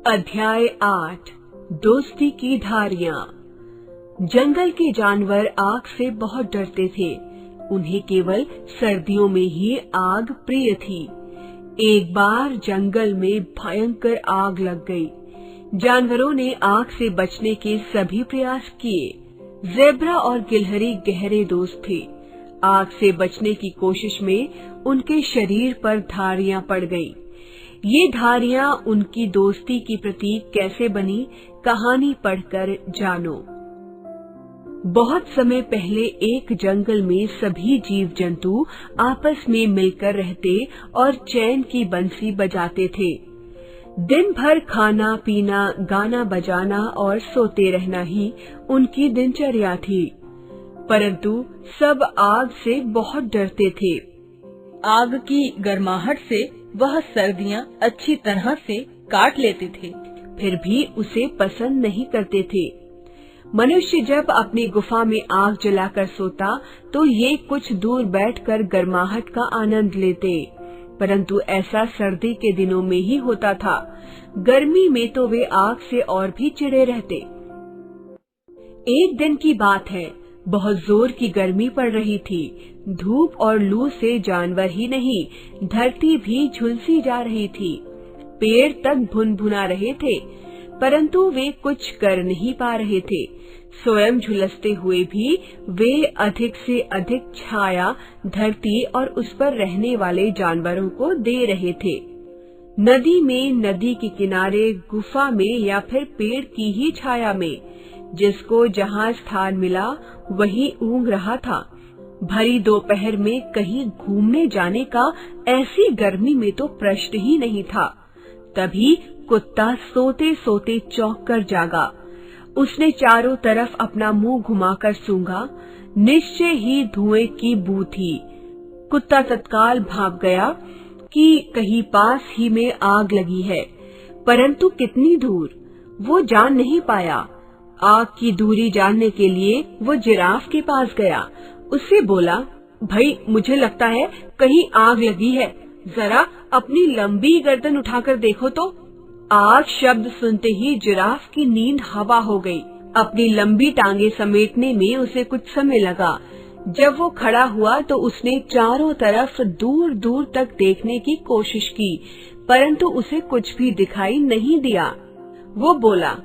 अध्याय 8 दोस्ती की धारियां। जंगल के जानवर आग से बहुत डरते थे। उन्हें केवल सर्दियों में ही आग प्रिय थी। एक बार जंगल में भयंकर आग लग गई। जानवरों ने आग से बचने के सभी प्रयास किए। ज़ेब्रा और गिलहरी गहरे दोस्त थे। आग से बचने की कोशिश में उनके शरीर पर धारियां पड़ गईं। ये धारियां उनकी दोस्ती की प्रतीक कैसे बनी, कहानी पढ़कर जानो। बहुत समय पहले एक जंगल में सभी जीव जंतु आपस में मिलकर रहते और चैन की बंसी बजाते थे। दिन भर खाना पीना, गाना बजाना और सोते रहना ही उनकी दिनचर्या थी। परंतु सब आग से बहुत डरते थे। आग की गर्माहट से वह सर्दियां अच्छी तरह से काट लेते थे, फिर भी उसे पसंद नहीं करते थे। मनुष्य जब अपनी गुफा में आग जलाकर सोता तो ये कुछ दूर बैठकर गर्माहट का आनंद लेते, परंतु ऐसा सर्दी के दिनों में ही होता था। गर्मी में तो वे आग से और भी चिढ़े रहते। एक दिन की बात है, बहुत जोर की गर्मी पड़ रही थी। धूप और लू से जानवर ही नहीं, धरती भी झुलसी जा रही थी। पेड़ तक भुनभुना रहे थे, परंतु वे कुछ कर नहीं पा रहे थे। स्वयं झुलसते हुए भी वे अधिक से अधिक छाया धरती और उस पर रहने वाले जानवरों को दे रहे थे। नदी में, नदी के किनारे, गुफा में या फिर पेड़ की ही छाया में, जिसको जहाँ स्थान मिला वहीं ऊँग रहा था। भरी दोपहर में कहीं घूमने जाने का ऐसी गर्मी में तो प्रश्न ही नहीं था। तभी कुत्ता सोते सोते चौंक कर जागा। उसने चारों तरफ अपना मुंह घुमाकर सूंघा। निश्चय ही धुएं की बू थी। कुत्ता तत्काल भाग गया कि कहीं पास ही में आग लगी है, परंतु कितनी दूर वो जान नहीं पाया। आग की दूरी जानने के लिए वो जिराफ के पास गया। उससे बोला, भाई मुझे लगता है कहीं आग लगी है, जरा अपनी लंबी गर्दन उठाकर देखो तो। आग शब्द सुनते ही जिराफ की नींद हवा हो गई। अपनी लंबी टांगे समेटने में उसे कुछ समय लगा। जब वो खड़ा हुआ तो उसने चारों तरफ दूर दूर तक देखने की कोशिश की, परंतु उसे कुछ भी दिखाई नहीं दिया। वो बोला,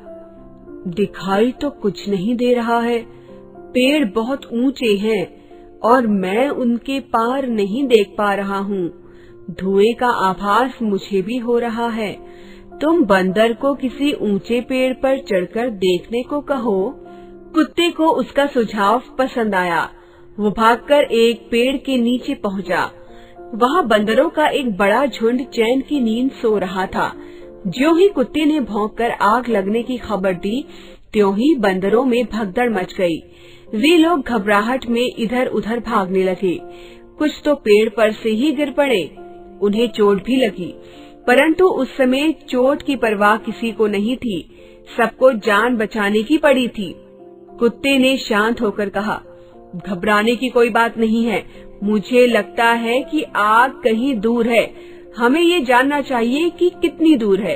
दिखाई तो कुछ नहीं दे रहा है। पेड़ बहुत ऊंचे हैं और मैं उनके पार नहीं देख पा रहा हूँ। धुएं का आभास मुझे भी हो रहा है। तुम बंदर को किसी ऊंचे पेड़ पर चढ़कर देखने को कहो। कुत्ते को उसका सुझाव पसंद आया। वो भागकर एक पेड़ के नीचे पहुँचा। वहाँ बंदरों का एक बड़ा झुंड चैन की नींद सो रहा था। ज्यों ही कुत्ते ने भौंककर आग लगने की खबर दी, त्यों ही बंदरों में भगदड़ मच गई। वे लोग घबराहट में इधर उधर भागने लगे। कुछ तो पेड़ पर से ही गिर पड़े। उन्हें चोट भी लगी, परंतु उस समय चोट की परवाह किसी को नहीं थी। सबको जान बचाने की पड़ी थी। कुत्ते ने शांत होकर कहा, घबराने की कोई बात नहीं है। मुझे लगता है कि आग कहीं दूर है। हमें ये जानना चाहिए कि कितनी दूर है।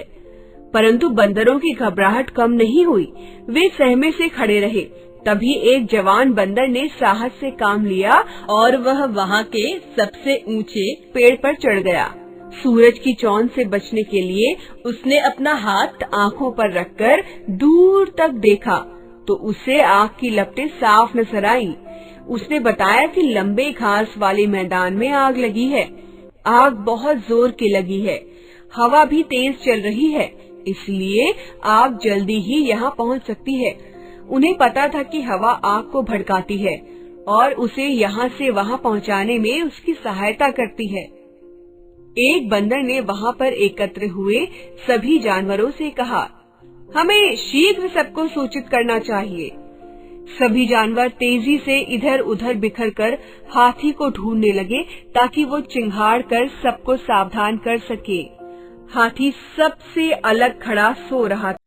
परंतु बंदरों की घबराहट कम नहीं हुई। वे सहमे से खड़े रहे। तभी एक जवान बंदर ने साहस से काम लिया और वह वहाँ के सबसे ऊंचे पेड़ पर चढ़ गया। सूरज की चौंध से बचने के लिए उसने अपना हाथ आंखों पर रखकर दूर तक देखा तो उसे आग की लपटें साफ नजर आईं। उसने बताया कि लंबे घास वाले मैदान में आग लगी है। आग बहुत जोर की लगी है। हवा भी तेज चल रही है, इसलिए आग जल्दी ही यहाँ पहुँच सकती है। उन्हें पता था कि हवा आग को भड़काती है और उसे यहाँ से वहाँ पहुँचाने में उसकी सहायता करती है। एक बंदर ने वहाँ पर एकत्र हुए सभी जानवरों से कहा, हमें शीघ्र सबको सूचित करना चाहिए। सभी जानवर तेजी से इधर उधर बिखरकर हाथी को ढूंढने लगे ताकि वो चिंगाड़ कर सबको सावधान कर सके। हाथी सबसे अलग खड़ा सो रहा था।